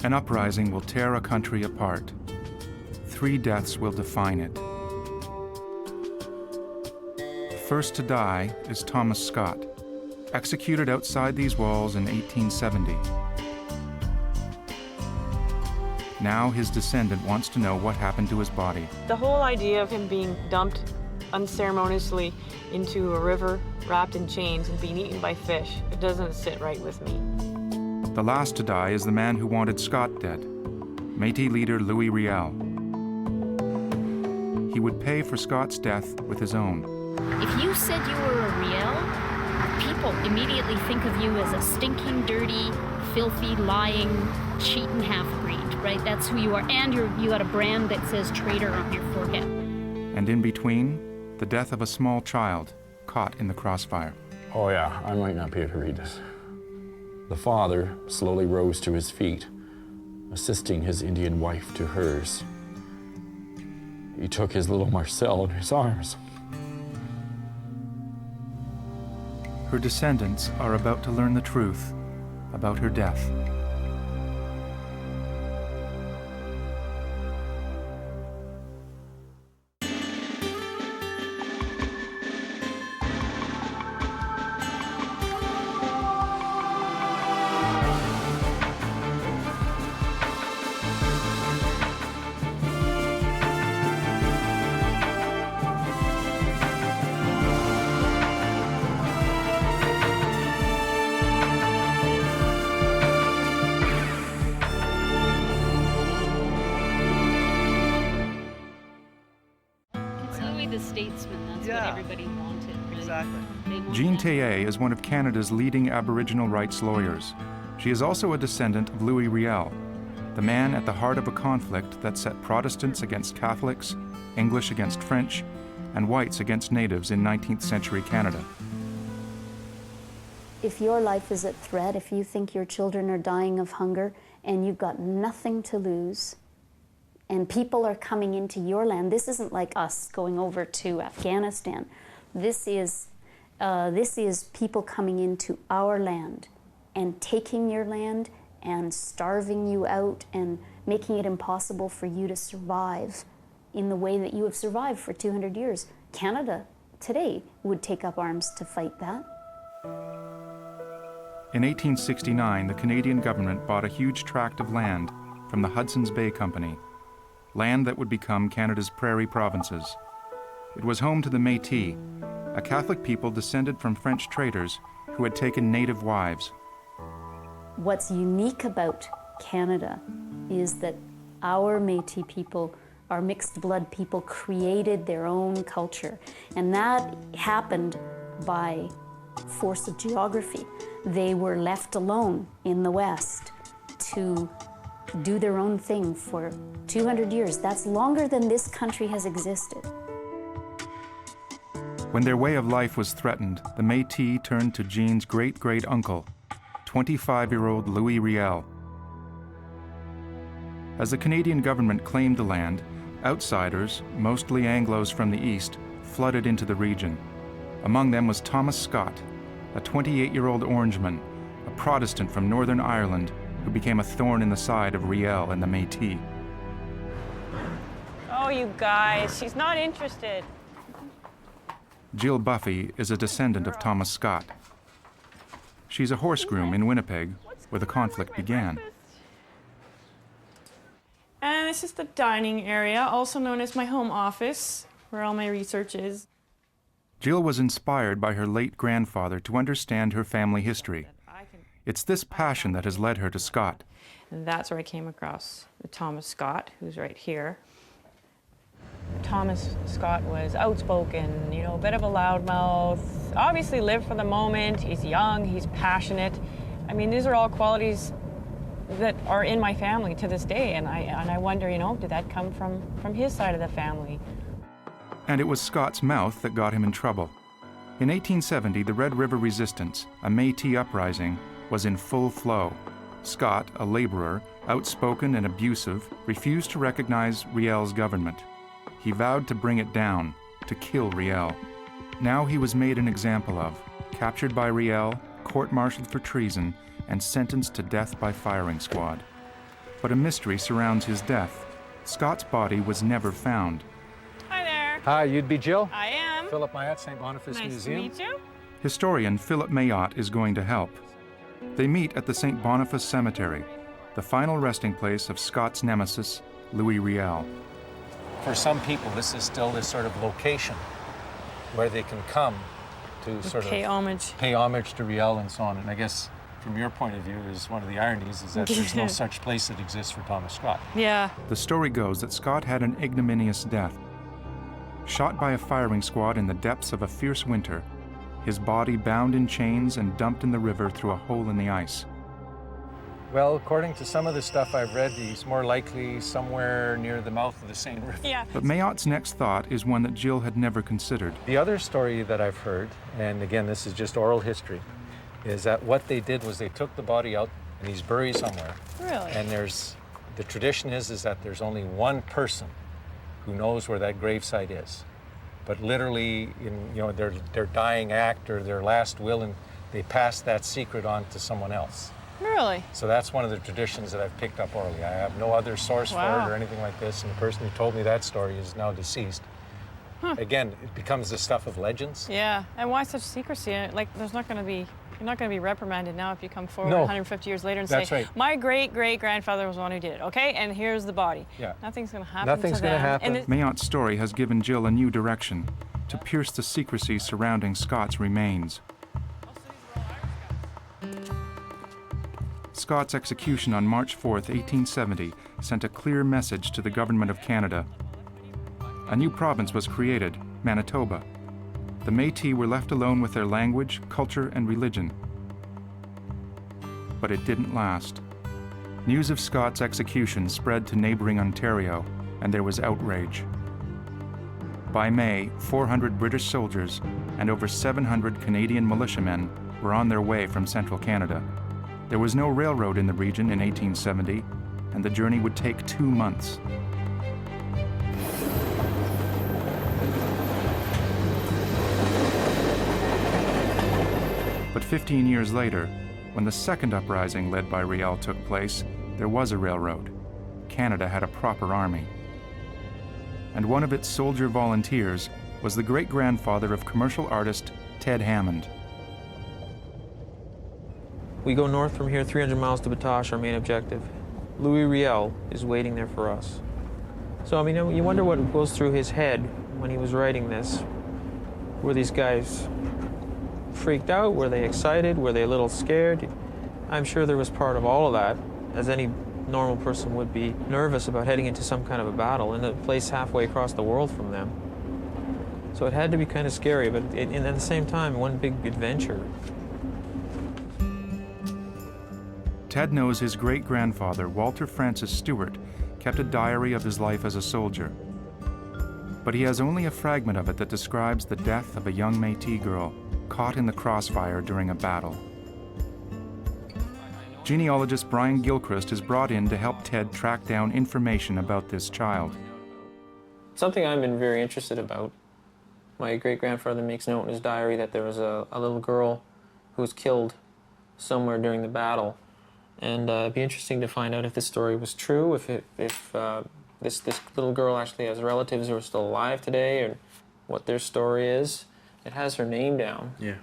An uprising will tear a country apart. 3 deaths will define it. First to die is Thomas Scott, executed outside these walls in 1870. Now his descendant wants to know what happened to his body. The whole idea of him being dumped unceremoniously into a river, wrapped in chains and being eaten by fish, it doesn't sit right with me. The last to die is the man who wanted Scott dead, Metis leader Louis Riel. He would pay for Scott's death with his own. If you said you were a Riel, people immediately think of you as a stinking, dirty, filthy, lying, cheating half-breed, right? That's who you are. And you got a brand that says traitor on your forehead. And in between, the death of a small child caught in the crossfire. Oh yeah, I might not be able to read this. The father slowly rose to his feet, assisting his Indian wife to hers. He took his little Marcel in his arms. Her descendants are about to learn the truth about her death. The statesman, that's what everybody wanted, really. Exactly. Jean Théier is one of Canada's leading Aboriginal rights lawyers. She is also a descendant of Louis Riel, the man at the heart of a conflict that set Protestants against Catholics, English against French, and whites against natives in 19th century Canada. If your life is at threat, if you think your children are dying of hunger and you've got nothing to lose, and people are coming into your land. This isn't like us going over to Afghanistan. This is people coming into our land and taking your land and starving you out and making it impossible for you to survive in the way that you have survived for 200 years. Canada today would take up arms to fight that. In 1869, the Canadian government bought a huge tract of land from the Hudson's Bay Company, land that would become Canada's prairie provinces. It was home to the Metis, a Catholic people descended from French traders who had taken native wives. What's unique about Canada is that our Métis people, our mixed blood people, created their own culture. And that happened by force of geography. They were left alone in the West to do their own thing for 200 years. That's longer than this country has existed. When their way of life was threatened, the Métis turned to Jean's great-great-uncle, 25-year-old Louis Riel. As the Canadian government claimed the land, outsiders, mostly Anglos from the east, flooded into the region. Among them was Thomas Scott, a 28-year-old Orangeman, a Protestant from Northern Ireland, who became a thorn in the side of Riel and the Métis. Oh, you guys, she's not interested. Jill Buffy is a descendant of Thomas Scott. She's a horse groom in Winnipeg, where the conflict began. And this is the dining area, also known as my home office, where all my research is. Jill was inspired by her late grandfather to understand her family history. It's this passion that has led her to Scott. And that's where I came across Thomas Scott, who's right here. Thomas Scott was outspoken, you know, a bit of a loudmouth, obviously lived for the moment, he's young, he's passionate. I mean, these are all qualities that are in my family to this day, and I wonder, you know, did that come from his side of the family? And it was Scott's mouth that got him in trouble. In 1870, the Red River Resistance, a Métis uprising, was in full flow. Scott, a laborer, outspoken and abusive, refused to recognize Riel's government. He vowed to bring it down, to kill Riel. Now he was made an example of, captured by Riel, court-martialed for treason, and sentenced to death by firing squad. But a mystery surrounds his death. Scott's body was never found. Hi there. Hi, you'd be Jill? I am. Philip Mayat, St. Boniface Nice Museum. to meet you. Historian Philip Mayat is going to help. They meet at the St. Boniface Cemetery, the final resting place of Scott's nemesis, Louis Riel. For some people, this is still this sort of location where they can come to sort of Pay homage. pay homage to Riel and so on. And I guess from your point of view, is one of the ironies is that there's no such place that exists for Thomas Scott. Yeah. The story goes that Scott had an ignominious death. Shot by a firing squad in the depths of a fierce winter, his body bound in chains and dumped in the river through a hole in the ice. Well, according to some of the stuff I've read, he's more likely somewhere near the mouth of the Seine River. Yeah. But Mayot's next thought is one that Jill had never considered. The other story that I've heard, and again, this is just oral history, is that what they did was they took the body out and he's buried somewhere. Really? And the tradition is that there's only one person who knows where that gravesite is. But literally, in their dying act or their last will, and they pass that secret on to someone else. Really? So that's one of the traditions that I've picked up orally. I have no other source for it or anything like this, and the person who told me that story is now deceased. Again, it becomes the stuff of legends. Yeah. And why such secrecy? Like, you're not going to be reprimanded now if you come forward No. 150 years later and That's say, right. my great-great-grandfather was the one who did it, okay? And here's the body. Yeah. Nothing's going to happen Nothing's to gonna them. happen. And Mayot's story has given Jill a new direction, to pierce the secrecy surrounding Scott's remains. Scott's execution on March 4, 1870, sent a clear message to the Government of Canada. A new province was created, Manitoba. The Metis were left alone with their language, culture, and religion. But it didn't last. News of Scott's execution spread to neighboring Ontario, and there was outrage. By May, 400 British soldiers and over 700 Canadian militiamen were on their way from central Canada. There was no railroad in the region in 1870, and the journey would take 2 months. But 15 years later, when the second uprising led by Riel took place, there was a railroad. Canada had a proper army. And one of its soldier volunteers was the great-grandfather of commercial artist Ted Hammond. We go north from here 300 miles to Batoche, our main objective. Louis Riel is waiting there for us. So, I mean, you wonder what goes through his head when he was writing this. Were these guys freaked out? Were they excited? Were they a little scared? I'm sure there was part of all of that, as any normal person would be nervous about heading into some kind of a battle in a place halfway across the world from them. So it had to be kind of scary, but at the same time, one big adventure. Ted knows his great-grandfather, Walter Francis Stewart, kept a diary of his life as a soldier. But he has only a fragment of it that describes the death of a young Métis girl caught in the crossfire during a battle. Genealogist Brian Gilchrist is brought in to help Ted track down information about this child. Something I've been very interested about. My great-grandfather makes note in his diary that there was a little girl who was killed somewhere during the battle. And it'd be interesting to find out if this story was true, if this little girl actually has relatives who are still alive today, or what their story is. It has her name down. Yeah.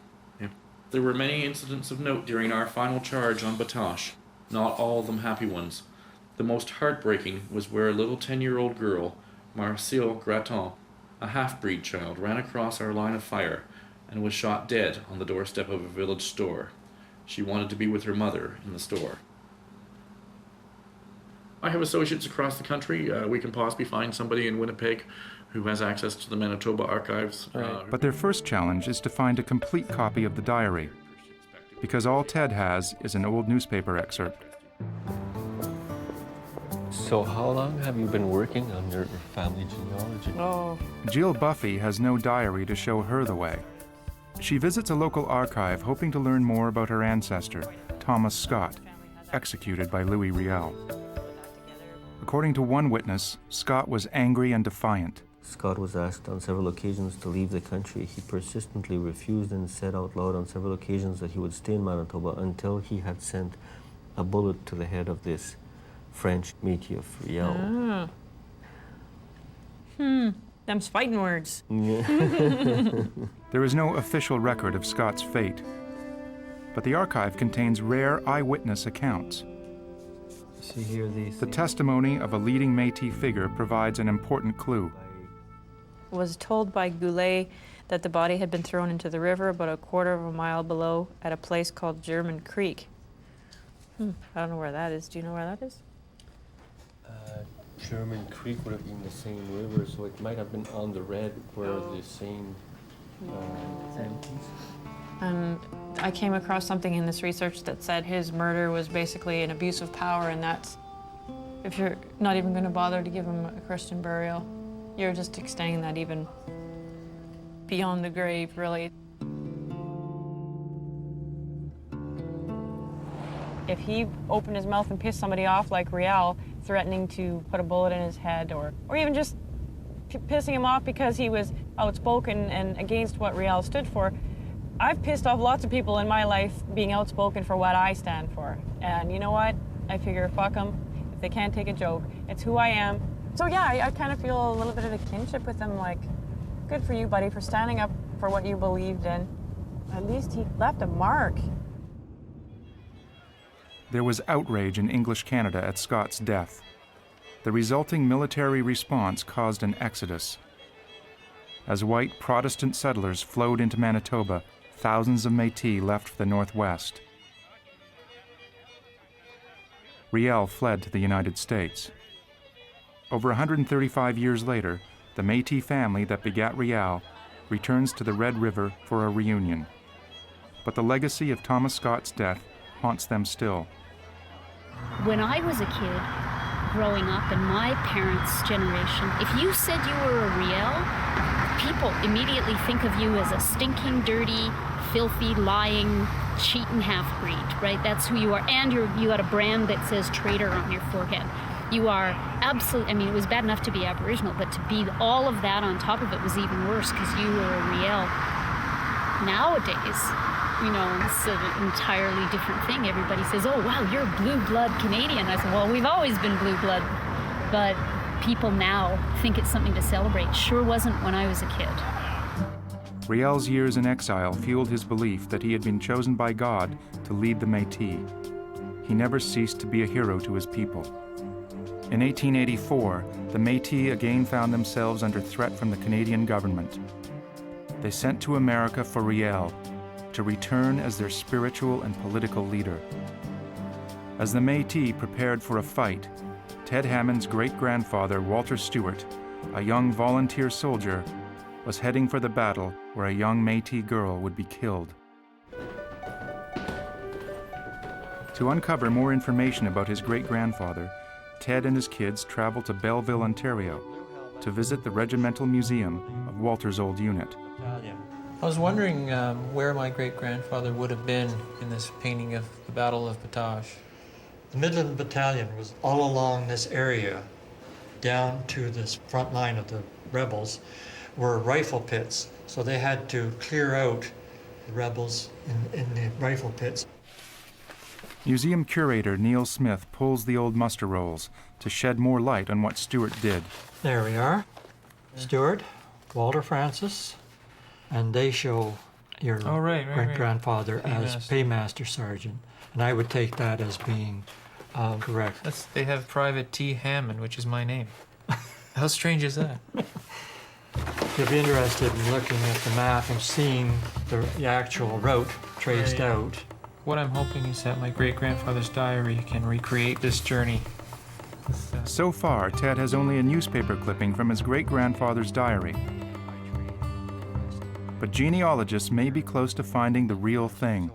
There were many incidents of note during our final charge on Batoche, not all of them happy ones. The most heartbreaking was where a little 10-year-old girl, Marcille Graton, a half-breed child, ran across our line of fire and was shot dead on the doorstep of a village store. She wanted to be with her mother in the store. I have associates across the country. We can possibly find somebody in Winnipeg who has access to the Manitoba archives. But their first challenge is to find a complete copy of the diary, because all Ted has is an old newspaper excerpt. So how long have you been working on your family genealogy? Oh. Jill Buffy has no diary to show her the way. She visits a local archive hoping to learn more about her ancestor, Thomas Scott, executed by Louis Riel. According to one witness, Scott was angry and defiant. Scott was asked on several occasions to leave the country. He persistently refused and said out loud on several occasions that he would stay in Manitoba until he had sent a bullet to the head of this French Metis of Riel. Ah. Them's fighting words. There is no official record of Scott's fate, but the archive contains rare eyewitness accounts. See here The testimony of a leading Métis figure provides an important clue. Was told by Goulet that the body had been thrown into the river about a quarter of a mile below at a place called German Creek. I don't know where that is. Do you know where that is? German Creek would have been the same river, so it might have been on the red where the same And I came across something in this research that said his murder was basically an abuse of power, and that's if you're not even going to bother to give him a Christian burial, you're just extending that even beyond the grave, really. If he opened his mouth and pissed somebody off like Riel, threatening to put a bullet in his head, or even just pissing him off because he was outspoken and against what Riel stood for, I've pissed off lots of people in my life being outspoken for what I stand for. And you know what? I figure, fuck them. If they can't take a joke, it's who I am. So yeah, I kind of feel a little bit of a kinship with him, like, good for you, buddy, for standing up for what you believed in. At least he left a mark. There was outrage in English Canada at Scott's death. The resulting military response caused an exodus. As white Protestant settlers flowed into Manitoba, thousands of Métis left for the Northwest. Riel fled to the United States. Over 135 years later, the Métis family that begat Riel returns to the Red River for a reunion. But the legacy of Thomas Scott's death haunts them still. When I was a kid, growing up in my parents' generation, if you said you were a Riel, people immediately think of you as a stinking, dirty, filthy, lying, cheating half-breed, right? That's who you are. And you got a brand that says traitor on your forehead. You are absolutely, I mean, it was bad enough to be Aboriginal, but to be all of that on top of it was even worse because you were a Riel. Nowadays, you know, it's an entirely different thing. Everybody says, oh, wow, you're blue blood Canadian. I said, well, we've always been blue blood. But people now think it's something to celebrate. Sure wasn't when I was a kid. Riel's years in exile fueled his belief that he had been chosen by God to lead the Métis. He never ceased to be a hero to his people. In 1884, the Métis again found themselves under threat from the Canadian government. They sent to America for Riel to return as their spiritual and political leader. As the Métis prepared for a fight, Ted Hammond's great-grandfather, Walter Stewart, a young volunteer soldier, was heading for the battle where a young Métis girl would be killed. To uncover more information about his great-grandfather, Ted and his kids traveled to Belleville, Ontario, to visit the Regimental Museum of Walter's old unit. I was wondering where my great-grandfather would have been in this painting of the Battle of Batoche. The Midland Battalion was all along this area, down to this front line of the rebels, were rifle pits. So they had to clear out the rebels in the rifle pits. Museum curator Neil Smith pulls the old muster rolls to shed more light on what Stewart did. There we are. Stewart, Walter Francis, and they show your great-grandfather as Paymaster Sergeant. And I would take that as being correct. They have Private T. Hammond, which is my name. How strange is that? You'll be interested in looking at the map and seeing the actual route traced out. What I'm hoping is that my great-grandfather's diary can recreate this journey. So far, Ted has only a newspaper clipping from his great-grandfather's diary. But genealogists may be close to finding the real thing.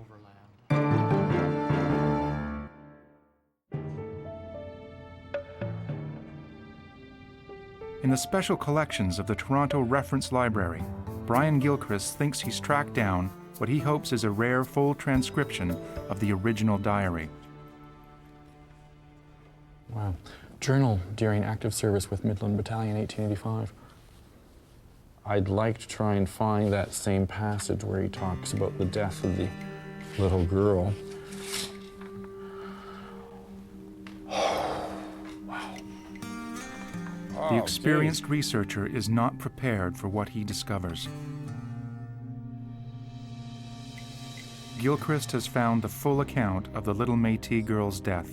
In the special collections of the Toronto Reference Library, Brian Gilchrist thinks he's tracked down what he hopes is a rare full transcription of the original diary. Wow. Journal during active service with Midland Battalion, 1885. I'd like to try and find that same passage where he talks about the death of the little girl. The experienced researcher is not prepared for what he discovers. Gilchrist has found the full account of the little Métis girl's death.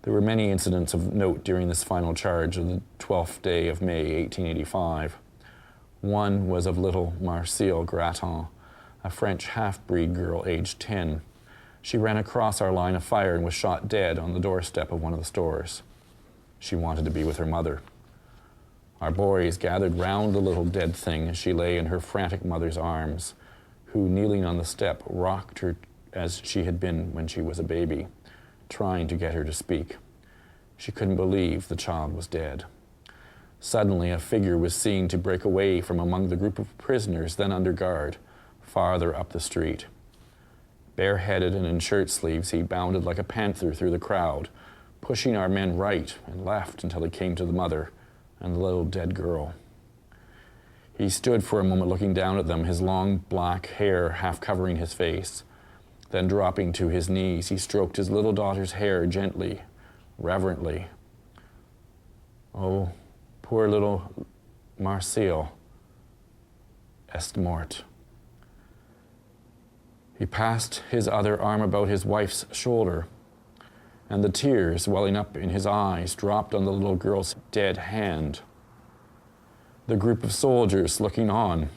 There were many incidents of note during this final charge of the 12th day of May, 1885. One was of little Marcille Gratton, a French half-breed girl aged 10. She ran across our line of fire and was shot dead on the doorstep of one of the stores. She wanted to be with her mother. Our boys gathered round the little dead thing as she lay in her frantic mother's arms, who, kneeling on the step, rocked her as she had been when she was a baby, trying to get her to speak. She couldn't believe the child was dead. Suddenly, a figure was seen to break away from among the group of prisoners then under guard, farther up the street. Bareheaded and in shirt sleeves, he bounded like a panther through the crowd, pushing our men right and left until he came to the mother and the little dead girl. He stood for a moment looking down at them, his long black hair half covering his face. Then dropping to his knees, he stroked his little daughter's hair gently, reverently. Oh, poor little Marcille est morte. He passed his other arm about his wife's shoulder, and the tears welling up in his eyes dropped on the little girl's dead hand. The group of soldiers looking on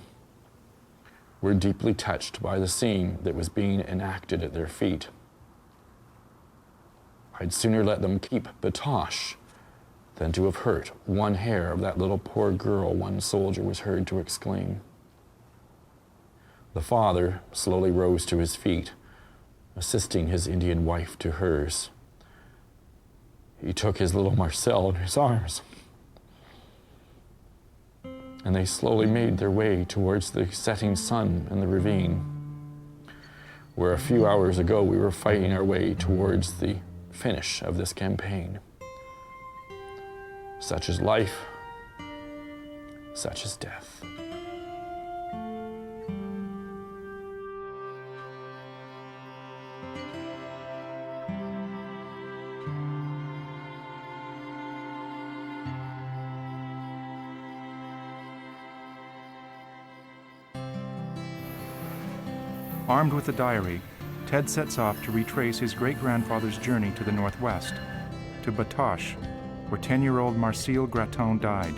were deeply touched by the scene that was being enacted at their feet. I'd sooner let them keep Batoche than to have hurt one hair of that little poor girl, one soldier was heard to exclaim. The father slowly rose to his feet, assisting his Indian wife to hers. He took his little Marcel in his arms, and they slowly made their way towards the setting sun and the ravine, where a few hours ago we were fighting our way towards the finish of this campaign. Such is life, such is death. Armed with a diary, Ted sets off to retrace his great-grandfather's journey to the northwest, to Batoche, where 10-year-old Marcille Gratton died.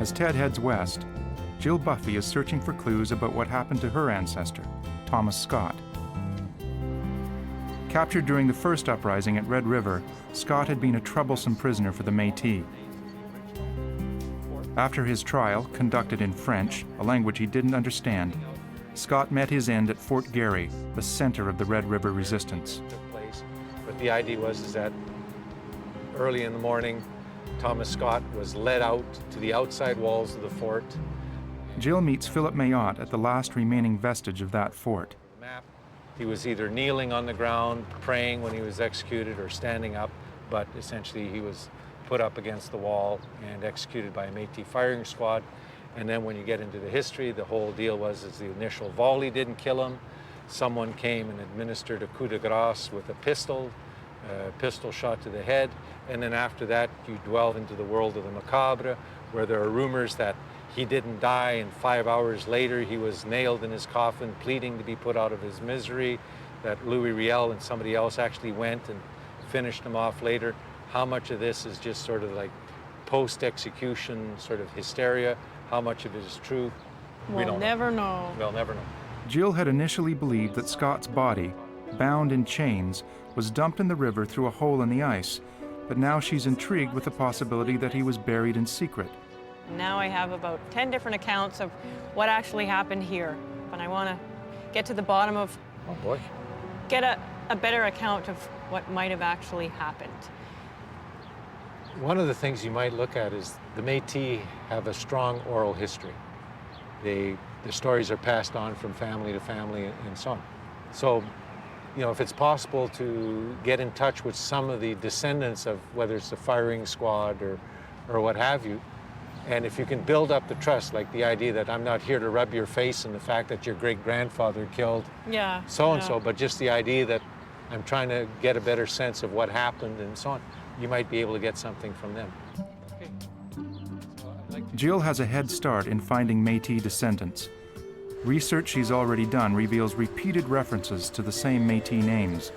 As Ted heads west, Jill Buffy is searching for clues about what happened to her ancestor, Thomas Scott. Captured during the first uprising at Red River, Scott had been a troublesome prisoner for the Métis. After his trial, conducted in French, a language he didn't understand, Scott met his end at Fort Garry, the center of the Red River resistance. But the idea was that early in the morning, Thomas Scott was led out to the outside walls of the fort. Jill meets Philip Mayotte at the last remaining vestige of that fort. He was either kneeling on the ground, praying when he was executed, or standing up, but essentially he was put up against the wall and executed by a Métis firing squad. And then when you get into the history, the whole deal was the initial volley didn't kill him. Someone came and administered a coup de grace with a pistol shot to the head. And then after that, you delve into the world of the macabre, where there are rumors that he didn't die, and 5 hours later he was nailed in his coffin, pleading to be put out of his misery, that Louis Riel and somebody else actually went and finished him off later. How much of this is just sort of like post-execution sort of hysteria? How much of it is true? We'll never know. We'll never know. Jill had initially believed that Scott's body, bound in chains, was dumped in the river through a hole in the ice, but now she's intrigued with the possibility that he was buried in secret. Now I have about 10 different accounts of what actually happened here, but I want to get to the bottom of, oh boy, get a better account of what might have actually happened. One of the things you might look at is the Métis have a strong oral history. The stories are passed on from family to family and so on. So, you know, if it's possible to get in touch with some of the descendants of whether it's the firing squad or what have you, and if you can build up the trust, like the idea that I'm not here to rub your face in the fact that your great-grandfather killed so-and-so, but just the idea that I'm trying to get a better sense of what happened and so on. you might be able to get something from them. Jill has a head start in finding Métis descendants. Research she's already done reveals repeated references to the same Métis names,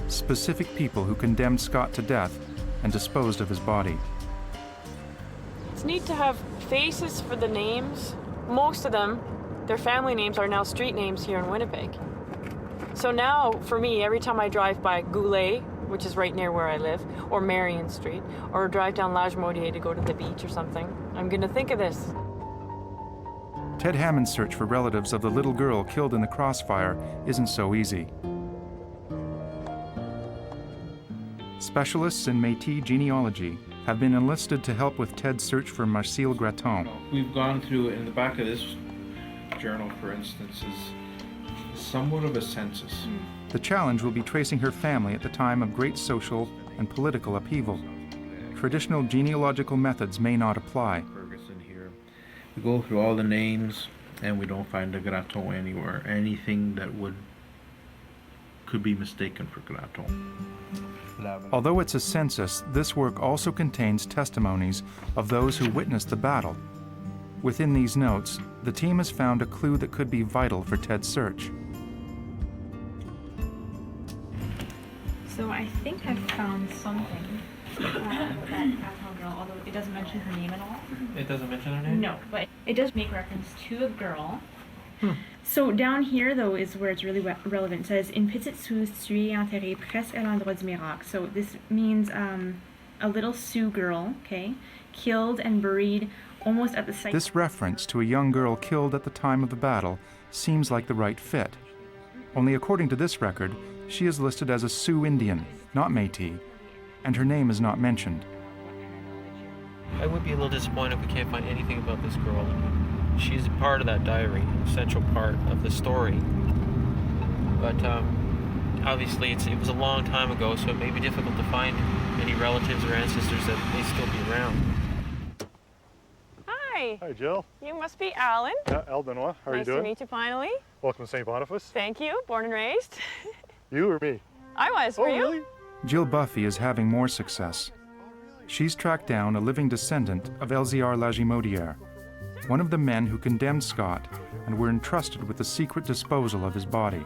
specific people who condemned Scott to death and disposed of his body. It's neat to have faces for the names. Most of them, their family names are now street names here in Winnipeg. So now, for me, every time I drive by Goulet, which is right near where I live, or Marion Street, or drive down Lagimodiere to go to the beach or something, I'm gonna think of this. Ted Hammond's search for relatives of the little girl killed in the crossfire isn't so easy. Specialists in Métis genealogy have been enlisted to help with Ted's search for Marcille Graton. We've gone through, in the back of this journal, for instance, is somewhat of a census. The challenge will be tracing her family at the time of great social and political upheaval. Traditional genealogical methods may not apply. We go through all the names and we don't find a Graton anywhere. Anything that could be mistaken for Graton. Although it's a census, this work also contains testimonies of those who witnessed the battle. Within these notes, the team has found a clue that could be vital for Ted's search. So I think I've found something that Afro girl, although it doesn't mention her name at all. It doesn't mention her name? No, but it does make reference to a girl. So down here, though, is where it's really relevant. It says, une petite Sioux tuée et enterrée presque à l'endroit du miracle. So this means a little Sioux girl, okay, killed and buried almost at the site. This reference to a young girl killed at the time of the battle seems like the right fit. Only according to this record, she is listed as a Sioux Indian, not Métis, and her name is not mentioned. I would be a little disappointed if we can't find anything about this girl. She's a part of that diary, an essential part of the story. But obviously it was a long time ago, so it may be difficult to find any relatives or ancestors that may still be around. Hi. Hi, Jill. You must be Alan. Yeah, Al Benoit. How are you doing? Nice to meet you finally. Welcome to St. Boniface. Thank you. Born and raised. You or me? I was. Oh, Were you? really? Jill Buffy is having more success. She's tracked down a living descendant of Elziar Lagimodiere, one of the men who condemned Scott and were entrusted with the secret disposal of his body.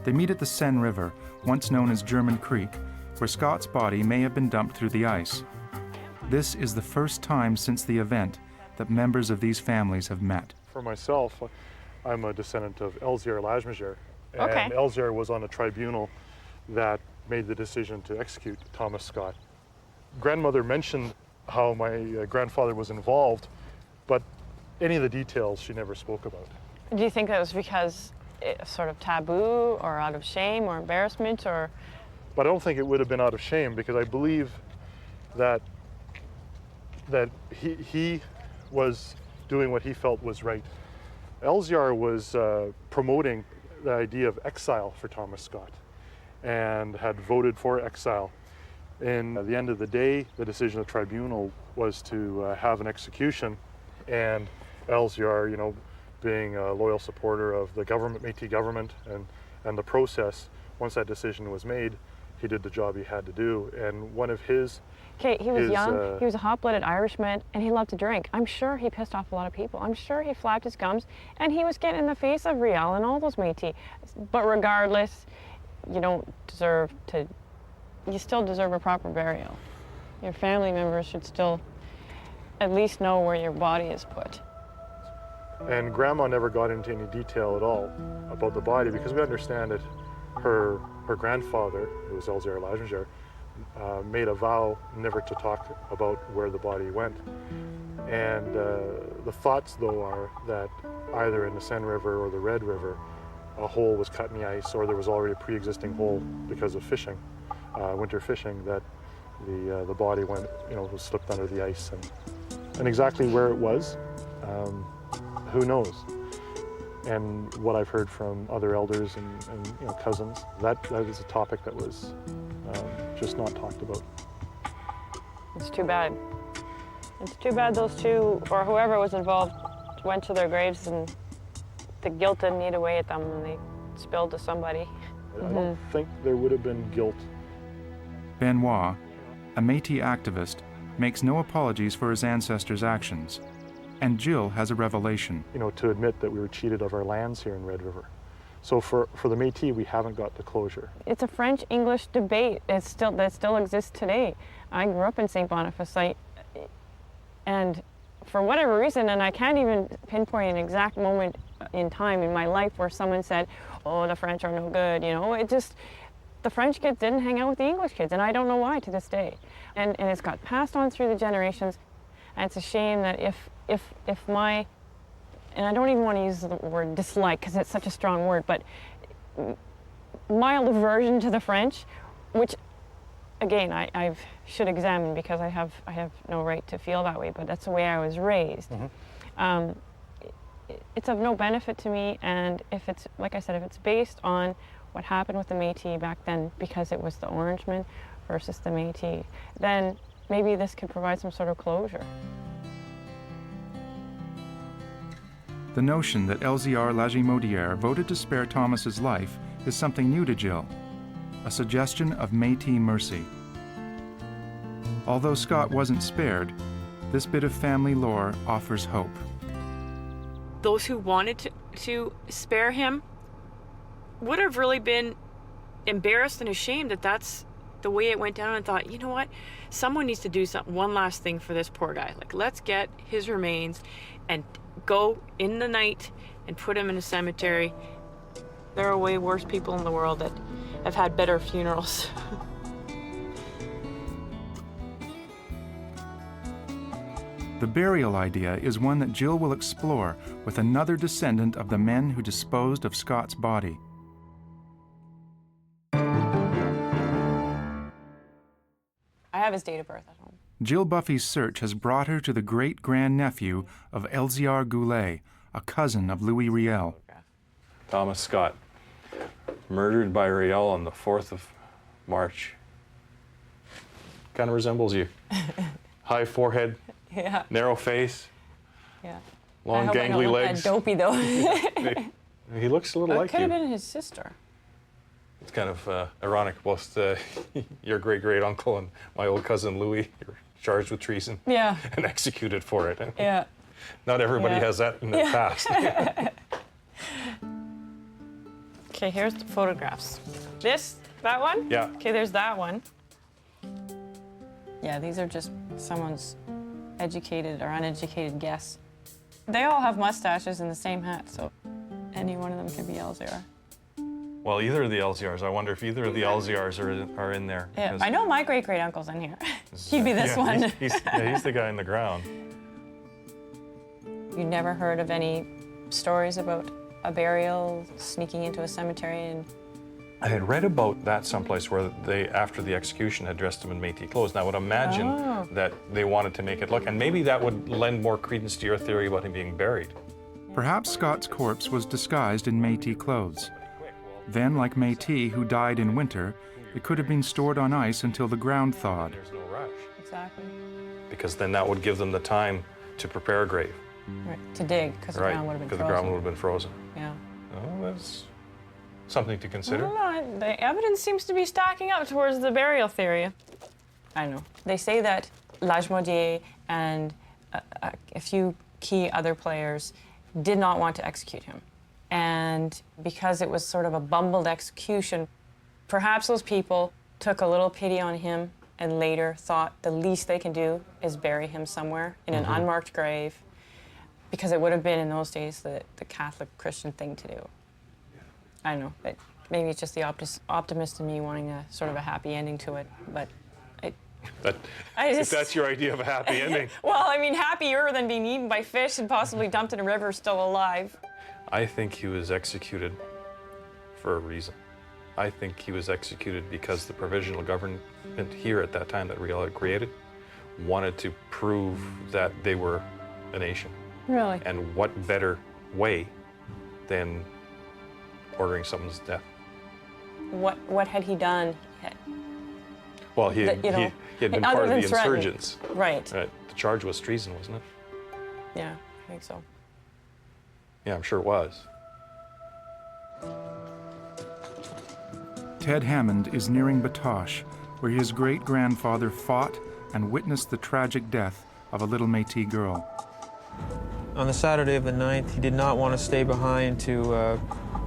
They meet at the Seine River, once known as German Creek, where Scott's body may have been dumped through the ice. This is the first time since the event that members of these families have met. For myself, I'm a descendant of Elziar Lagimodiere. Okay. And Elziar was on a tribunal that made the decision to execute Thomas Scott. Grandmother mentioned how my grandfather was involved, but any of the details she never spoke about. Do you think that was because it's sort of taboo or out of shame or embarrassment or? But I don't think it would have been out of shame, because I believe that he was doing what he felt was right. Elziar was promoting the idea of exile for Thomas Scott and had voted for exile. And at the end of the day, the decision of the tribunal was to have an execution, and Elziar, you know, being a loyal supporter of the government, Métis government, and the process, once that decision was made, he did the job he had to do. And one of his... Okay, he was young, he was a hot-blooded Irishman, and he loved to drink. I'm sure he pissed off a lot of people. I'm sure he flapped his gums, and he was getting in the face of Riel and all those Métis. But regardless, you don't deserve to... You still deserve a proper burial. Your family members should still at least know where your body is put. And Grandma never got into any detail at all about the body, because we understand that her grandfather, who was Elziar Lagimodiere, made a vow never to talk about where the body went. And the thoughts, though, are that either in the Seine River or the Red River, a hole was cut in the ice, or there was already a pre-existing hole because of fishing, winter fishing, that the body went, you know, was slipped under the ice. And exactly where it was, who knows? And what I've heard from other elders and you know, cousins, that is a topic that was just not talked about. It's too bad. It's too bad those two, or whoever was involved, went to their graves and the guilt didn't eat away at them when they spilled to somebody. I don't think there would have been guilt. Benoit, a Métis activist, makes no apologies for his ancestors' actions. And Jill has a revelation. You know, to admit that we were cheated of our lands here in Red River. So for the Métis, we haven't got the closure. It's a French-English debate that still exists today. I grew up in St. Boniface, and for whatever reason, and I can't even pinpoint an exact moment in time in my life where someone said, oh, the French are no good, you know, the French kids didn't hang out with the English kids, and I don't know why to this day. And it's got passed on through the generations, and it's a shame that if my, and I don't even want to use the word dislike because it's such a strong word, but mild aversion to the French, which again I should examine because I have no right to feel that way, but that's the way I was raised. It's of no benefit to me, and if it's, like I said, if it's based on what happened with the Métis back then because it was the Orangemen versus the Métis, then maybe this could provide some sort of closure. The notion that Elzéar Lagimodière voted to spare Thomas's life is something new to Jill, a suggestion of Métis mercy. Although Scott wasn't spared, this bit of family lore offers hope. Those who wanted to spare him would have really been embarrassed and ashamed that that's the way it went down, and thought, you know what, someone needs to do one last thing for this poor guy. Like, let's get his remains and go in the night and put him in a cemetery. There are way worse people in the world that have had better funerals. The burial idea is one that Jill will explore with another descendant of the men who disposed of Scott's body. I have his date of birth at home. Jill Buffy's search has brought her to the great-grandnephew of Elzéar Goulet, a cousin of Louis Riel. Thomas Scott, murdered by Riel on the 4th of March. Kind of resembles you. High forehead, Yeah. narrow face, Yeah. long I hope gangly I don't look legs. that dopey though. He looks a little like could you. have been his sister. It's kind of ironic. Both your great-great-uncle and my old cousin Louis were charged with treason. Yeah. And executed for it. Yeah. Not everybody Yeah. has that in their past. Okay, here's the photographs. That one? Yeah. Okay, there's that one. Yeah, these are just someone's educated or uneducated guess. They all have mustaches and the same hat, so any one of them could be Elzéar. Well, either of the Elzéars. I wonder if either of the Elzéars are in there. Yeah, I know my great-great-uncle's in here. He'd be this one. He's the guy in the ground. You never heard of any stories about a burial sneaking into a cemetery and... I had read about that someplace where they, after the execution, had dressed him in Métis clothes. And I would imagine that they wanted to make it look, and maybe that would lend more credence to your theory about him being buried. Perhaps Scott's corpse was disguised in Métis clothes. Then, like Métis, who died in winter, it could have been stored on ice until the ground thawed. There's no rush. Exactly. Because then that would give them the time to prepare a grave. Right, to dig, because the ground would have been frozen. Because the ground would have been frozen. Yeah. Oh, that's something to consider. I don't know. The evidence seems to be stacking up towards the burial theory. I don't know. They say that Lagimodière and a few key other players did not want to execute him. And because it was sort of a bumbled execution, perhaps those people took a little pity on him and later thought the least they can do is bury him somewhere in an unmarked grave, because it would have been in those days the Catholic Christian thing to do. I don't know, but maybe it's just the optimist in me wanting a sort of a happy ending to it, but if that's your idea of a happy ending. Well, I mean, happier than being eaten by fish and possibly dumped in a river still alive. I think he was executed for a reason. I think he was executed because the provisional government here at that time that Riel had created wanted to prove that they were a nation. Really? And what better way than ordering someone's death? What had he done? Well, he had been part of the insurgents. Right. The charge was treason, wasn't it? Yeah, I think so. Yeah, I'm sure it was. Ted Hammond is nearing Batoche, where his great-grandfather fought and witnessed the tragic death of a little Métis girl. On the Saturday of the 9th, he did not want to stay behind to,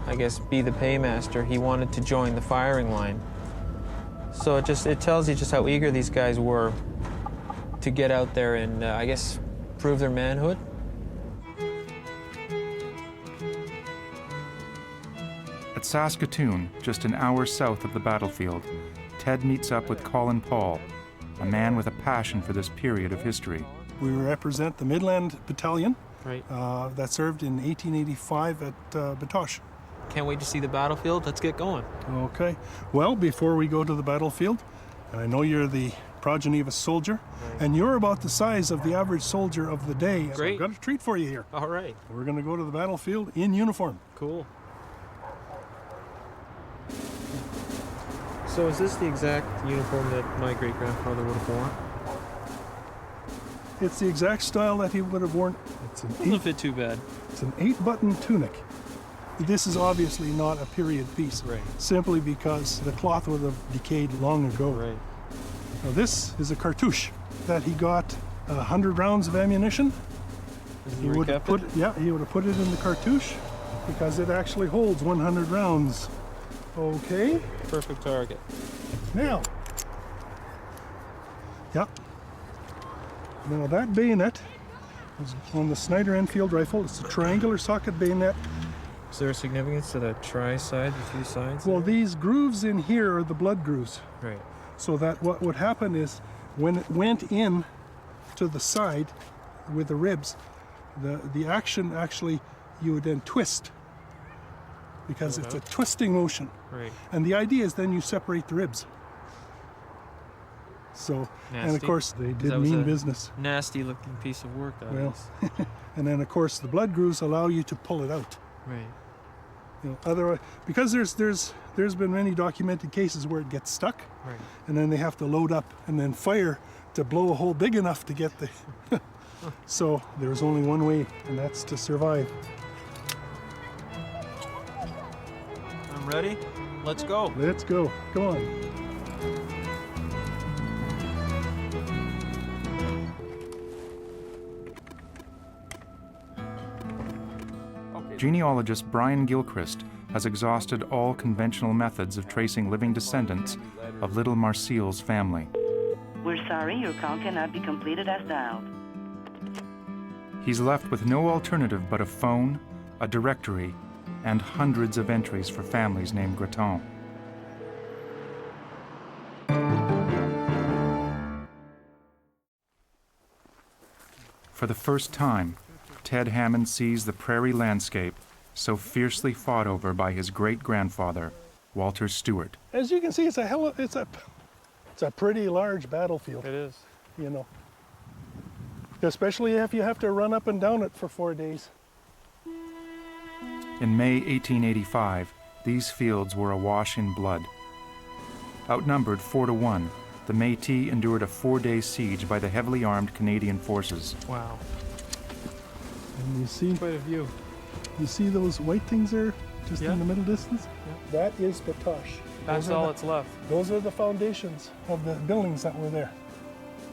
I guess, be the paymaster. He wanted to join the firing line. So it tells you just how eager these guys were to get out there and, I guess, prove their manhood. At Saskatoon, just an hour south of the battlefield, Ted meets up with Colin Paul, a man with a passion for this period of history. We represent the Midland Battalion Right. that served in 1885 at Batoche. Can't wait to see the battlefield. Let's get going. Okay. Well, before we go to the battlefield, and I know you're the progeny of a soldier, and you're about the size of the average soldier of the day. So Great. I've got a treat for you here. All right. We're going to go to the battlefield in uniform. Cool. So is this the exact uniform that my great-grandfather would have worn? It's the exact style that he would have worn. Doesn't fit too bad. It's an 8-button tunic. This is obviously not a period piece, Right. simply because the cloth would have decayed long ago. Right. Now this is a cartouche that he got 100 rounds of ammunition. He would have put he would have put it in the cartouche because it actually holds 100 rounds. Okay. Perfect target. Now. Yeah. Now that bayonet is on the Snyder Enfield rifle. It's a triangular socket bayonet. Is there a significance to the tri-side, the 3 sides? Well, these grooves in here are the blood grooves. Right. So that what would happen is when it went in to the side with the ribs, the action actually, you would then twist because it's a twisting motion. Right. And the idea is then you separate the ribs. So, and of Nasty. course they did That was mean a business. Nasty looking piece of work, that Well, is. and then of course the blood grooves allow you to pull it out. Right. You know, otherwise, because there's been many documented cases where it gets stuck, Right. and then they have to load up and then fire to blow a hole big enough to get the. So there's only one way, and that's to survive. I'm ready. Let's go. Let's go. Come on. Genealogist Brian Gilchrist has exhausted all conventional methods of tracing living descendants of little Marcial's family. We're sorry, your call cannot be completed as dialed. He's left with no alternative but a phone, a directory, and hundreds of entries for families named Graton. For the first time, Ted Hammond sees the prairie landscape so fiercely fought over by his great-grandfather, Walter Stewart. As you can see, it's a pretty large battlefield. It is. You know, especially if you have to run up and down it for 4 days. In May 1885, these fields were awash in blood. Outnumbered 4-1, the Métis endured a 4-day siege by the heavily armed Canadian forces. Wow. And you see, Quite a view. you see those white things there, just Yeah. in the middle distance? Yeah. That is Batoche. That's all that's left. Those are the foundations of the buildings that were there.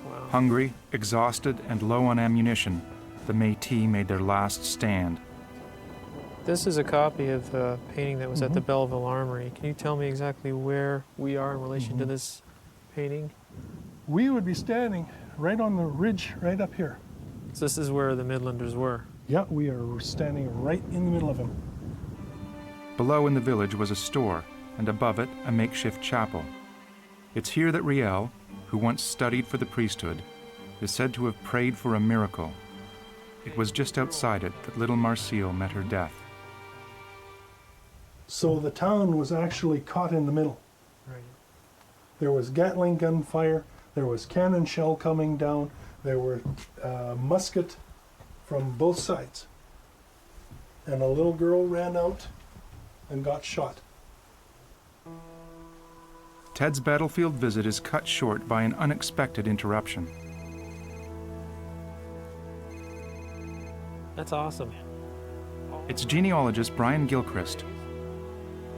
Wow. Hungry, exhausted, and low on ammunition, the Métis made their last stand. This is a copy of the painting that was at the Belleville Armory. Can you tell me exactly where we are in relation to this painting? We would be standing right on the ridge right up here. So this is where the Midlanders were. Yeah, we are standing right in the middle of them. Below in the village was a store, and above it a makeshift chapel. It's here that Riel, who once studied for the priesthood, is said to have prayed for a miracle. It was just outside it that little Marcial met her death. So the town was actually caught in the middle. Right. There was Gatling gun fire, there was cannon shell coming down, there were musket from both sides. And a little girl ran out and got shot. Ted's battlefield visit is cut short by an unexpected interruption. That's awesome. It's genealogist Brian Gilchrist.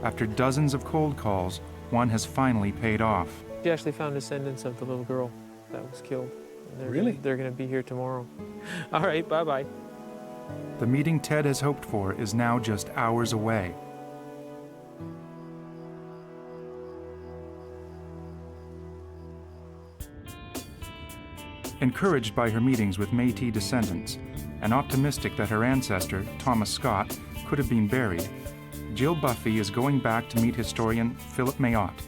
After dozens of cold calls, one has finally paid off. She actually found descendants of the little girl that was killed. And Really? They're going to be here tomorrow. All right, bye-bye. The meeting Ted has hoped for is now just hours away. Encouraged by her meetings with Metis descendants, and optimistic that her ancestor, Thomas Scott, could have been buried, Jill Buffy is going back to meet historian Philip Mayotte.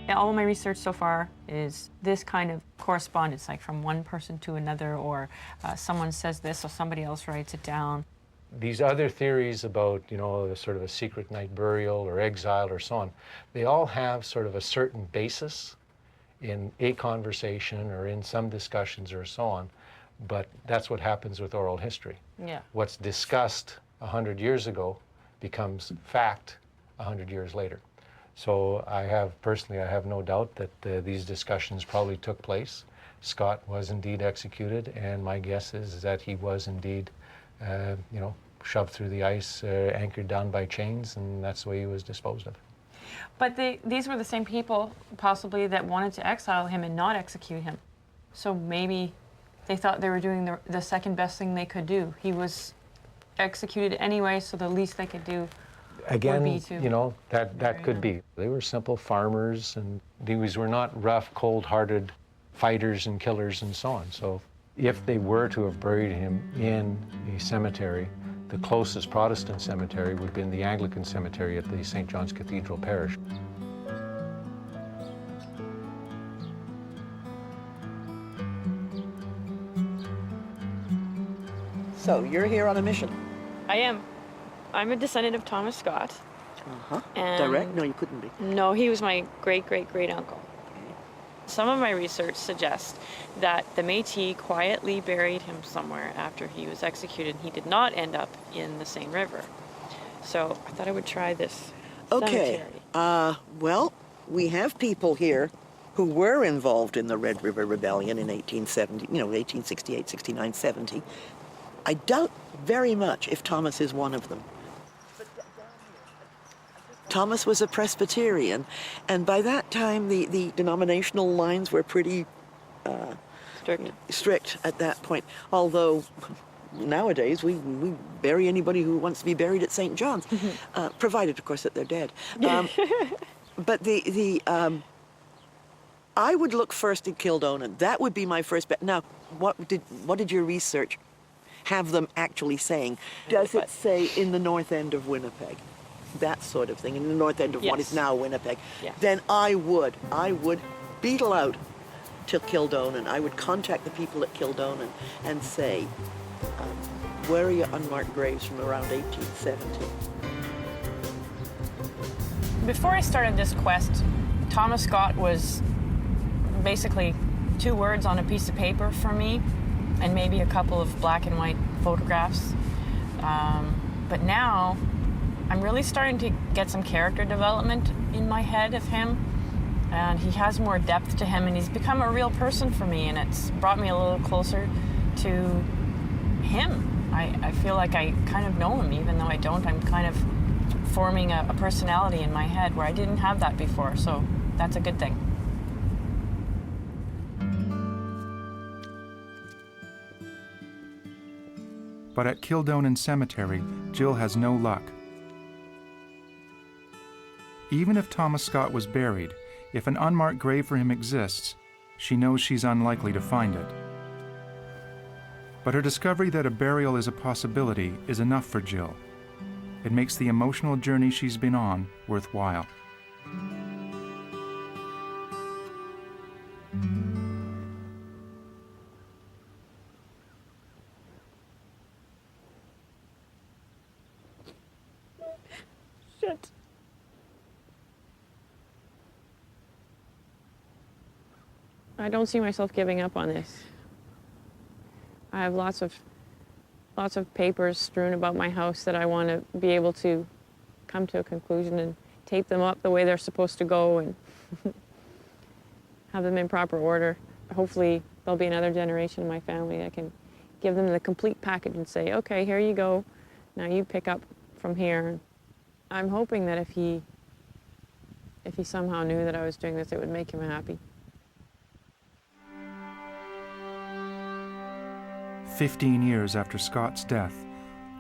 All of my research so far is this kind of correspondence, like from one person to another, or someone says this, so somebody else writes it down. These other theories about, you know, sort of a secret night burial or exile or so on, they all have sort of a certain basis in a conversation or in some discussions or so on, but that's what happens with oral history. Yeah. What's discussed 100 years ago becomes fact 100 years later. So I have no doubt that these discussions probably took place. Scott was indeed executed, and my guess is that he was indeed, you know, shoved through the ice, anchored down by chains, and that's the way he was disposed of. But these were the same people, possibly, that wanted to exile him and not execute him. So maybe they thought they were doing the second best thing they could do. He was executed anyway, so the least they could do Again, would be to... you know, that could be. They were simple farmers, and these were not rough, cold-hearted fighters and killers and so on. So if they were to have buried him in a cemetery, the closest Protestant cemetery would have been the Anglican cemetery at the St. John's Cathedral Parish. So you're here on a mission? I am. I'm a descendant of Thomas Scott. Uh-huh. Direct? No, you couldn't be. No, he was my great-great-great-uncle. Some of my research suggests that the Métis quietly buried him somewhere after he was executed. He did not end up in the Seine River. So I thought I would try this cemetery. Well, we have people here who were involved in the Red River Rebellion in 1870, 1868, 69, 70. I doubt very much if Thomas is one of them. Thomas was a Presbyterian, and by that time the denominational lines were pretty strict at that point. Although nowadays we bury anybody who wants to be buried at St. John's, provided, of course, that they're dead. But I would look first at Kildonan. That would be my first bet. Now, what did your research have them actually saying? Does it say in the north end of Winnipeg? That sort of thing, in the north end of what is now Winnipeg. Yes. Then I would beetle out to Kildonan. I would contact the people at Kildonan and say, where are your unmarked graves from around 1870? Before I started this quest, Thomas Scott was basically 2 words on a piece of paper for me, and maybe a couple of black and white photographs. But now, I'm really starting to get some character development in my head of him, and he has more depth to him, and he's become a real person for me, and it's brought me a little closer to him. I feel like I kind of know him, even though I don't. I'm kind of forming a personality in my head where I didn't have that before, so that's a good thing. But at Kildonan Cemetery, Jill has no luck. Even if Thomas Scott was buried, if an unmarked grave for him exists, she knows she's unlikely to find it. But her discovery that a burial is a possibility is enough for Jill. It makes the emotional journey she's been on worthwhile. Shit. I don't see myself giving up on this. I have lots of papers strewn about my house that I want to be able to come to a conclusion and tape them up the way they're supposed to go and have them in proper order. Hopefully there'll be another generation in my family that can give them the complete package and say, okay, here you go. Now you pick up from here. I'm hoping that if he if he somehow knew that I was doing this, it would make him happy. 15 years after Scott's death,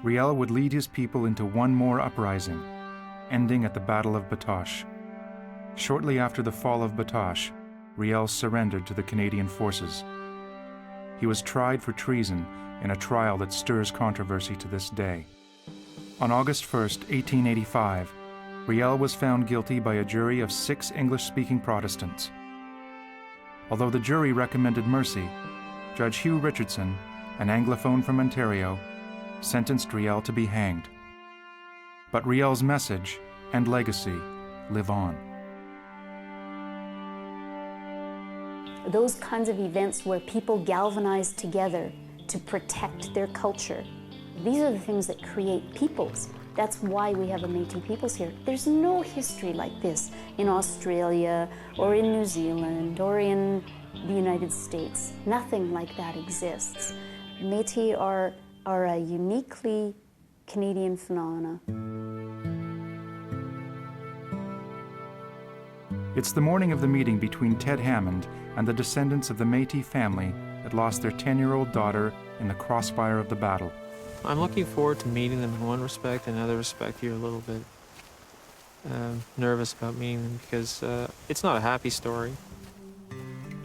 Riel would lead his people into one more uprising, ending at the Battle of Batoche. Shortly after the fall of Batoche, Riel surrendered to the Canadian forces. He was tried for treason in a trial that stirs controversy to this day. On August 1st, 1885, Riel was found guilty by a jury of 6 English-speaking Protestants. Although the jury recommended mercy, Judge Hugh Richardson, an Anglophone from Ontario, sentenced Riel to be hanged. But Riel's message and legacy live on. Those kinds of events where people galvanize together to protect their culture, these are the things that create peoples. That's why we have a Métis peoples here. There's no history like this in Australia or in New Zealand or in the United States. Nothing like that exists. Métis are a uniquely Canadian phenomena. It's the morning of the meeting between Ted Hammond and the descendants of the Métis family that lost their 10-year-old daughter in the crossfire of the battle. I'm looking forward to meeting them in one respect, in another respect here a little bit. Nervous about meeting them because it's not a happy story.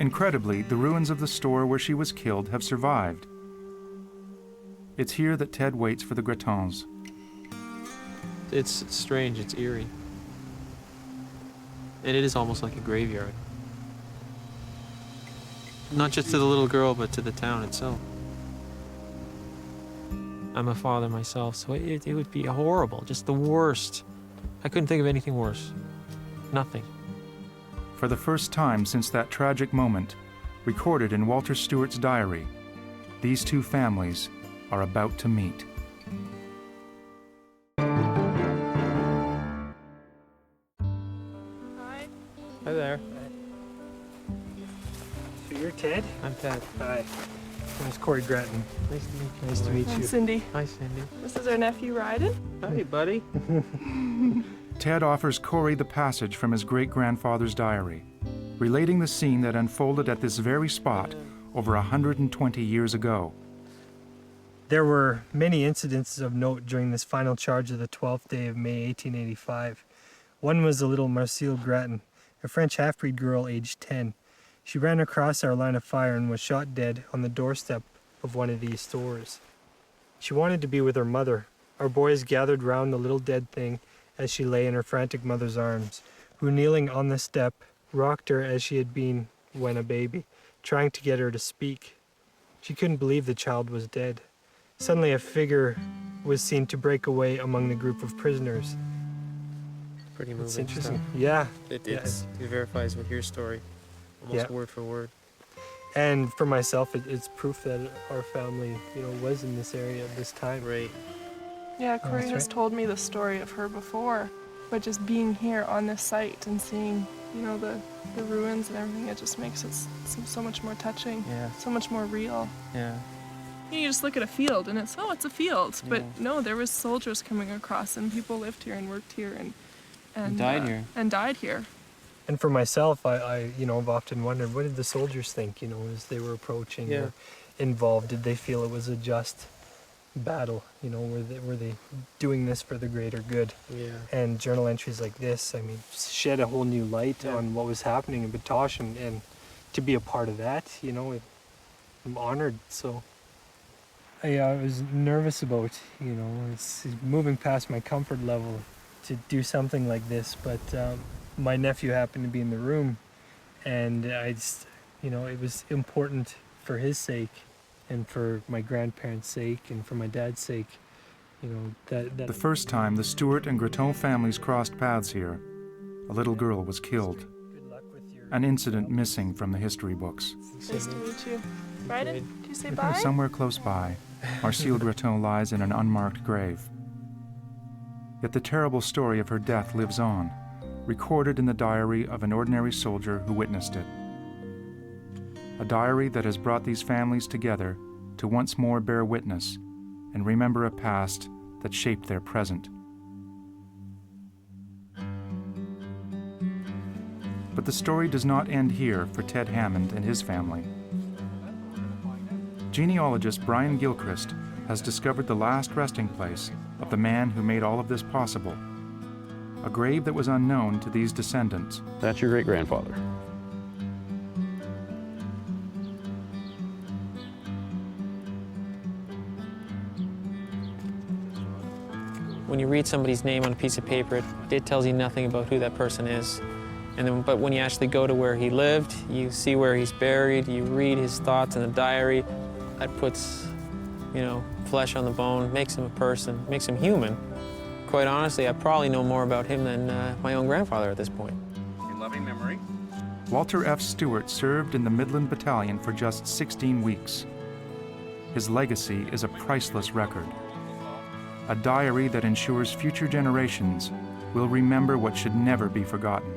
Incredibly, the ruins of the store where she was killed have survived. It's here that Ted waits for the Gratons. It's strange, it's eerie. And it is almost like a graveyard. Not just to the little girl, but to the town itself. I'm a father myself, so it would be horrible, just the worst. I couldn't think of anything worse. Nothing. For the first time since that tragic moment, recorded in Walter Stewart's diary, these two families are about to meet. Hi there. So you're Ted? I'm Ted. Hi. My name's Corey Grattan. Nice to meet you. Nice to meet I'm you. Cindy. Hi, Cindy. This is our nephew, Ryden. Hi, buddy. Ted offers Corey the passage from his great-grandfather's diary, relating the scene that unfolded at this very spot over 120 years ago. There were many incidents of note during this final charge of the 12th day of May 1885. One was the little Marcille Grattan, a French half-breed girl aged 10. She ran across our line of fire and was shot dead on the doorstep of one of these stores. She wanted to be with her mother. Our boys gathered round the little dead thing as she lay in her frantic mother's arms, who, kneeling on the step, rocked her as she had been when a baby, trying to get her to speak. She couldn't believe the child was dead. Suddenly a figure was seen to break away among the group of prisoners. Pretty moving. It's interesting. Stuff. Yeah. It verifies with your story, almost word for word. And for myself, it's proof that our family, was in this area at this time. Right. Yeah, Corey has told me the story of her before, but just being here on this site and seeing, the ruins and everything, it just makes it so much more touching. Yeah. So much more real. Yeah. You just look at a field and it's a field. But no, there was soldiers coming across and people lived here and worked here and died here. And died here. And for myself, I've often wondered, what did the soldiers think, as they were approaching or involved? Did they feel it was a just battle? Were they doing this for the greater good? Yeah. And journal entries like this, shed a whole new light on what was happening in Batoche, and to be a part of that, I'm honored. So I was nervous about, it's moving past my comfort level to do something like this, but my nephew happened to be in the room, and I just, it was important for his sake and for my grandparents' sake and for my dad's sake, that The first time the Stewart and Graton families crossed paths here, a little girl was killed. An incident missing from the history books. Nice to meet you. Ryden, do you say bye? Somewhere close by, Marcille Graton lies in an unmarked grave. Yet the terrible story of her death lives on, recorded in the diary of an ordinary soldier who witnessed it. A diary that has brought these families together to once more bear witness and remember a past that shaped their present. But the story does not end here for Ted Hammond and his family. Genealogist Brian Gilchrist has discovered the last resting place of the man who made all of this possible, a grave that was unknown to these descendants. That's your great-grandfather. When you read somebody's name on a piece of paper, it tells you nothing about who that person is. But when you actually go to where he lived, you see where he's buried, you read his thoughts in a diary, that puts, flesh on the bone, makes him a person, makes him human. Quite honestly, I probably know more about him than my own grandfather at this point. In loving memory. Walter F. Stewart served in the Midland Battalion for just 16 weeks. His legacy is a priceless record, a diary that ensures future generations will remember what should never be forgotten.